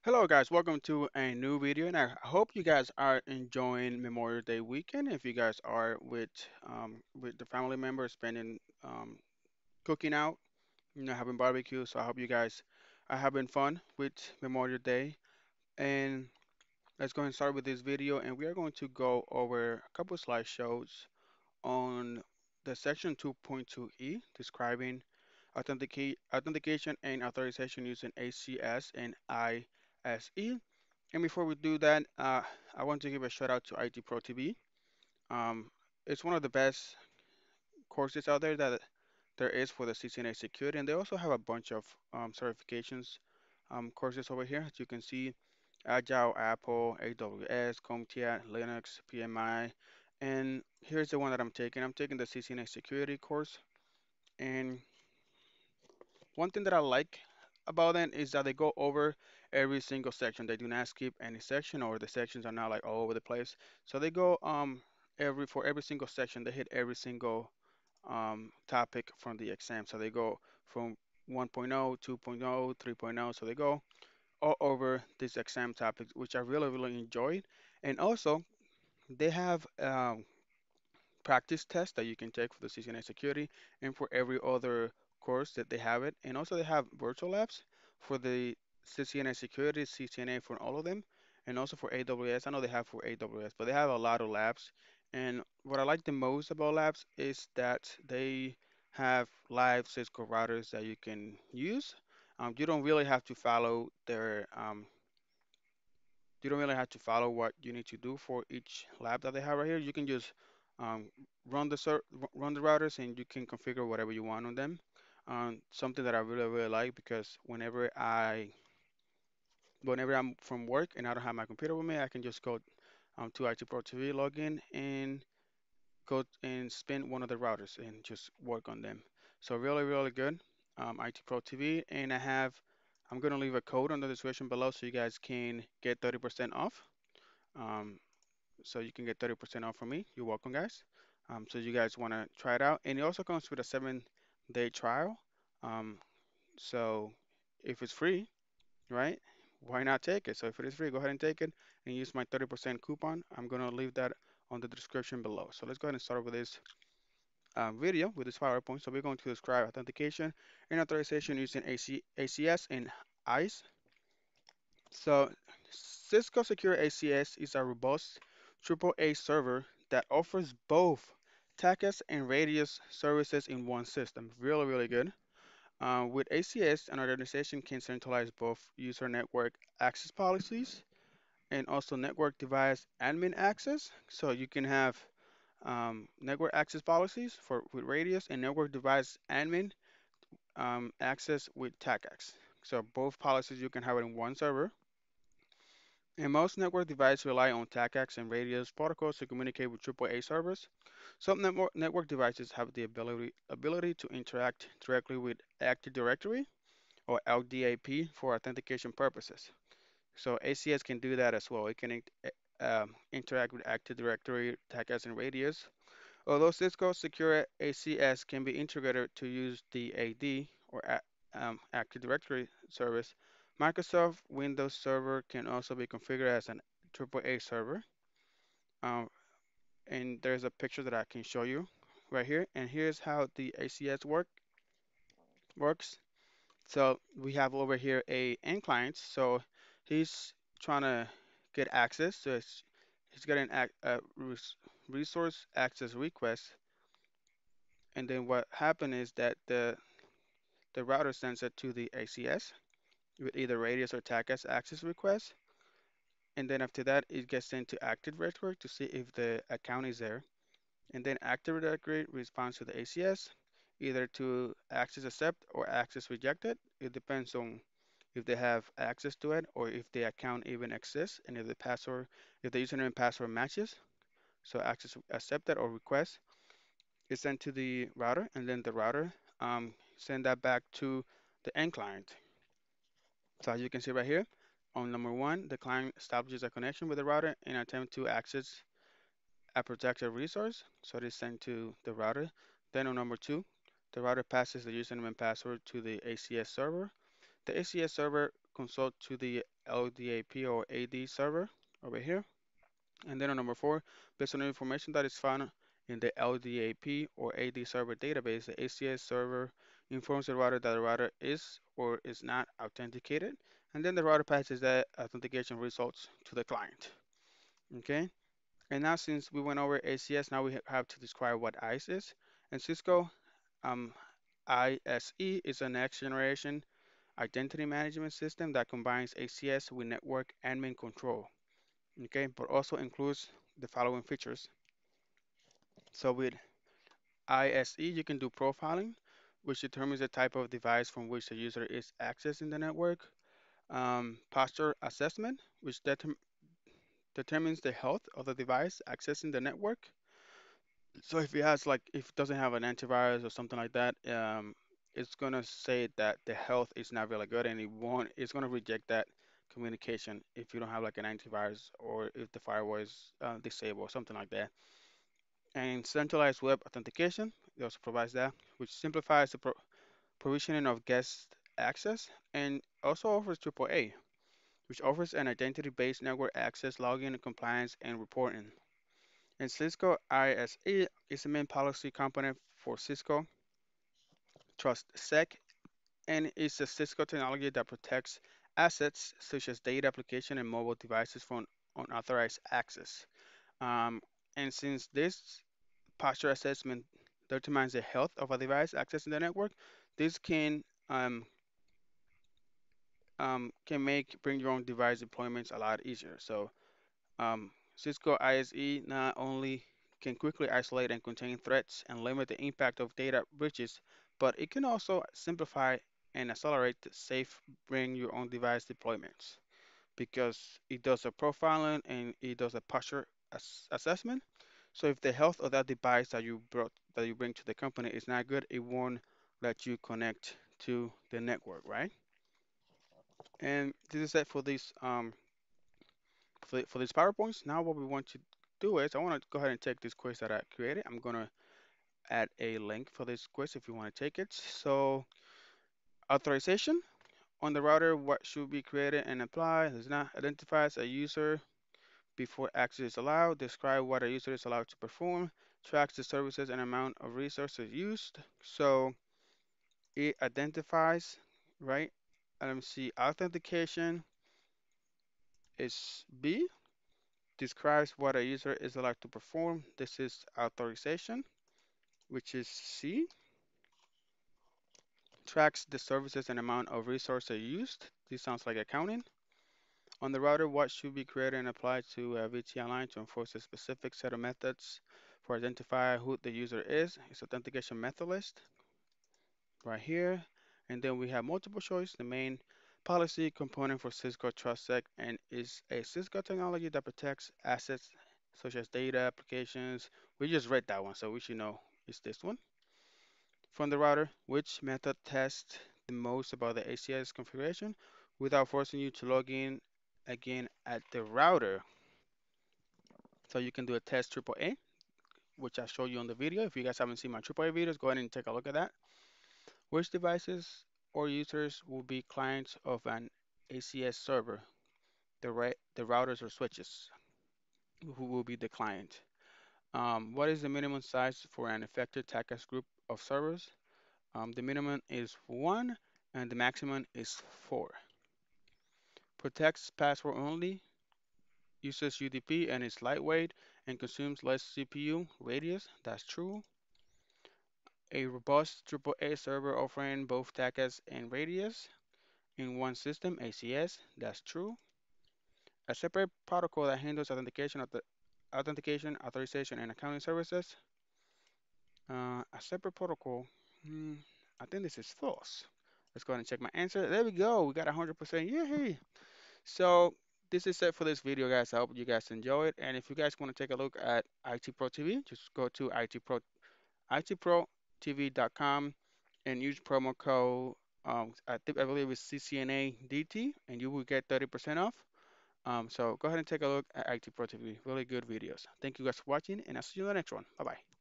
Hello guys, welcome to a new video and I hope you guys are enjoying Memorial Day weekend. If you guys are with the family members spending cooking out, having barbecue. So I hope you guys are having fun with Memorial Day. And let's go and start with this video and we are going to go over a couple slideshows on the section 2.2e describing authentication and authorization using ACS and ISE. And before we do that, I want to give a shout out to ITProTV. Um, it's one of the best courses out there that there is for the CCNA Security, and they also have a bunch of certifications courses over here. As you can see, Agile, Apple, AWS, CompTIA, Linux, PMI, and here's the one that I'm taking. I'm taking the CCNA Security course, and one thing that I like about them is that they go over every single section. They do not skip any section, or the sections are not like all over the place. So they go every single section. They hit every single topic from the exam. So they go from 1.0, 2.0, 3.0. So they go all over these exam topics, which I really enjoyed. And also they have practice test that you can take for the CCNA security and for every other course that they have it. And also they have virtual labs for the CCNA security, CCNA for all of them, and also for AWS. I know they have for AWS, but they have a lot of labs. And what I like the most about labs is that they have live Cisco routers that you can use. You don't really have to follow their you don't really have to follow what you need to do for each lab that they have right here. You can just um, run the routers and you can configure whatever you want on them. Something that I really like because whenever I'm from work and I don't have my computer with me, I can just go to ITProTV, log in, and go and spin one of the routers and just work on them. So really good. ITProTV, and I'm gonna leave a code on the description below so you guys can get 30% off. Um, so you can get 30% off from me. You're welcome, guys. So you guys want to try it out, and it also comes with a 7-day trial. Um, so if it's free, right? Why not take it? So if it is free, go ahead and take it and use my 30% coupon. I'm gonna leave that on the description below. So let's go ahead and start with this video with this PowerPoint. So we're going to describe authentication and authorization using ACS and ISE. So Cisco Secure ACS is a robust AAA server that offers both TACACS and RADIUS services in one system. Really good. With ACS, an organization can centralize both user network access policies and also network device admin access. So you can have network access policies with RADIUS and network device admin access with TACACS. So both policies you can have it in one server. And most network devices rely on TACACS and RADIUS protocols to communicate with AAA servers. Some network devices have the ability to interact directly with Active Directory or LDAP for authentication purposes. So ACS can do that as well. It can interact with Active Directory, TACACS, and RADIUS. Although Cisco Secure ACS can be integrated to use the AD or Active Directory service, Microsoft Windows Server can also be configured as an AAA server. Um, and there's a picture that I can show you right here. And here's how the ACS works. So we have over here a end client. So he's trying to get access. So he's getting a resource access request. And then what happened is that the router sends it to the ACS with either radius or TACACS access request. And then after that, it gets sent to Active Directory to see if the account is there. And then Active Directory responds to the ACS either to access accept or access rejected. It depends on if they have access to it or if the account even exists and if the username and password matches. So access accepted or request is sent to the router, and then the router send that back to the end client. So as you can see right here, on number one, the client establishes a connection with the router and attempt to access a protected resource. So it is sent to the router. Then on number two, the router passes the username and password to the ACS server. The ACS server consult to the LDAP or AD server over here. And then on number 4, based on the information that is found in the LDAP or AD server database, the ACS server informs the router that the router is or is not authenticated, and then the router passes that authentication results to the client. Okay, and now since we went over ACS, now we have to describe what ISE is. And Cisco um, ISE is a next generation identity management system that combines ACS with network admin control. Okay, but also includes the following features. So with ISE, you can do profiling, which determines the type of device from which the user is accessing the network. Posture assessment, which determines the health of the device accessing the network. So if it has like, if it doesn't have an antivirus or something like that, it's gonna say that the health is not really good, and it's gonna reject that communication if you don't have like an antivirus or if the firewall is disabled or something like that. And centralized web authentication, it also provides that, which simplifies the provisioning of guest access, and also offers AAA, which offers an identity-based network access, login, compliance, and reporting. And Cisco ISE is the main policy component for Cisco Trust Sec, and is a Cisco technology that protects assets such as data, application, and mobile devices from unauthorized access. Um, and since this posture assessment determines the health of a device accessing the network, this um, can make bring your own device deployments a lot easier. So Cisco ISE not only can quickly isolate and contain threats and limit the impact of data breaches, but it can also simplify and accelerate the safe bring your own device deployments because it does a profiling and it does a posture assessment. So if the health of that device that you bring to the company is not good, it won't let you connect to the network, right? And this is it for these PowerPoints. Now what we want to do is I want to go ahead and take this quiz that I created. I'm gonna add a link for this quiz if you want to take it. So authorization on the router, what should be created and applied does not identifies a user before access is allowed, describe what a user is allowed to perform, tracks the services and amount of resources used. So it identifies, right? Let me see, authentication is B, describes what a user is allowed to perform. This is authorization, which is C, tracks the services and amount of resources used. This sounds like accounting. On the router, what should be created and applied to a VTI line to enforce a specific set of methods for identify who the user is. It's authentication method list right here. And then we have multiple choice, the main policy component for Cisco TrustSec, and is a Cisco technology that protects assets such as data, applications. We just read that one, so we should know it's this one. From the router, which method tests the most about the ACS configuration without forcing you to log in again at the router. So you can do a test AAA, which I showed you on the video. If you guys haven't seen my AAA videos, go ahead and take a look at that. Which devices or users will be clients of an ACS server? The routers or switches, who will be the client? What is the minimum size for an affected TACACS group of servers? The minimum is 1 and the maximum is 4. Protects password only, uses UDP and is lightweight and consumes less CPU radius. That's true. A robust AAA server offering both TACACS and RADIUS in one system, ACS. That's true. A separate protocol that handles authentication, authorization, and accounting services. A separate protocol. Hmm, I think this is false. Let's go ahead and check my answer. There we go. We got 100%. Yay! So this is it for this video, guys. I hope you guys enjoy it. And if you guys want to take a look at ITProTV, just go to ITProTV.com and use promo code, I believe it's CCNA DT, and you will get 30% off. So go ahead and take a look at ITProTV. Really good videos. Thank you guys for watching, and I'll see you in the next one. Bye bye.